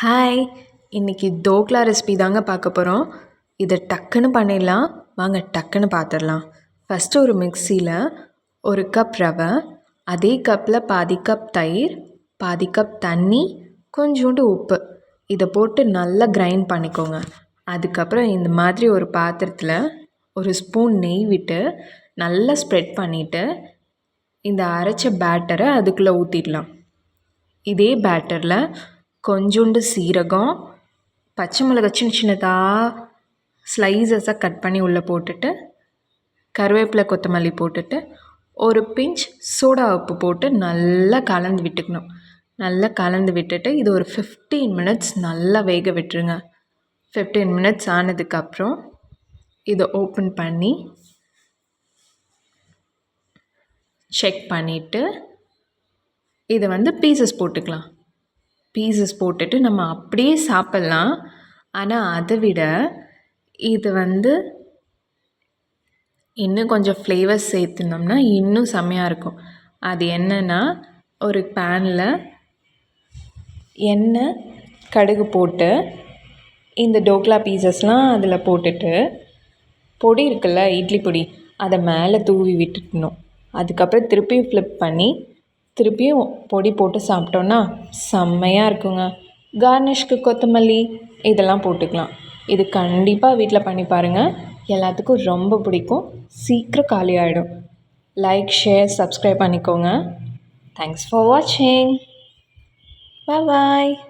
Hi! இன்றைக்கி dhokla recipe தாங்க பார்க்க போகிறோம். இதை டக்குன்னு பண்ணிடலாம். வாங்க டக்குன்னு பார்த்துடலாம். ஃபஸ்ட்டு ஒரு மிக்சியில் 1 கப் ரவை, அதே கப்பில் பாதி கப் தயிர், பாதி கப் தண்ணி, கொஞ்சோண்டு உப்பு இதை போட்டு நல்லா கிரைண்ட் பண்ணிக்கோங்க. அதுக்கப்புறம் இந்த மாதிரி ஒரு பாத்திரத்தில் 1 ஸ்பூன் நெய் விட்டு நல்லா ஸ்ப்ரெட் பண்ணிவிட்டு இந்த அரைச்ச பேட்டரை அதுக்குள்ளே ஊற்றிடலாம். இதே பேட்டரில் கொஞ்சோண்டு சீரகம், பச்சை மிளகாய் சின்ன சின்னதாக ஸ்லைசஸாக கட் பண்ணி உள்ளே போட்டுட்டு, கருவேப்பிலை கொத்தமல்லி போட்டுட்டு, ஒரு பிஞ்ச் சோடா உப்பு போட்டு நல்லா கலந்து விட்டுக்கணும். நல்லா கலந்து விட்டுட்டு இது ஒரு 15 மினிட்ஸ் நல்லா வேக விட்டுருங்க. 15 மினிட்ஸ் ஆனதுக்கப்புறம் இதை ஓப்பன் பண்ணி செக் பண்ணிவிட்டு இதை பீசஸ் போட்டுக்கலாம். பீசஸ் போட்டுட்டு நம்ம அப்படியே சாப்பிட்லாம். ஆனால் அதை விட இது இன்னும் கொஞ்சம் ஃப்ளேவர்ஸ் சேர்த்துனோம்னா இன்னும் செம்மையாக இருக்கும். அது என்னென்னா, ஒரு பேனில் எண்ணெய், கடுகு போட்டு இந்த டோக்லா பீசஸ்லாம் அதில் போட்டுட்டு, பொடி இருக்குல்ல இட்லி பொடி, அதை மேலே தூவி விட்டுக்கணும். அதுக்கப்புறம் திருப்பியும் ஃப்ளிப் பண்ணி திருப்பியும் பொடி போட்டு சாப்பிட்டோன்னா செம்மையாக இருக்குங்க. கார்னிஷ்க்கு கொத்தமல்லி இதெல்லாம் போட்டுக்கலாம். இது கண்டிப்பாக வீட்டில் பண்ணி பாருங்கள். எல்லாத்துக்கும் ரொம்ப பிடிக்கும். சீக்கிரம் காலி ஆகிடும். லைக், ஷேர், சப்ஸ்கிரைப் பண்ணிக்கோங்க. தேங்க்ஸ் ஃபார் வாட்சிங். பாய்.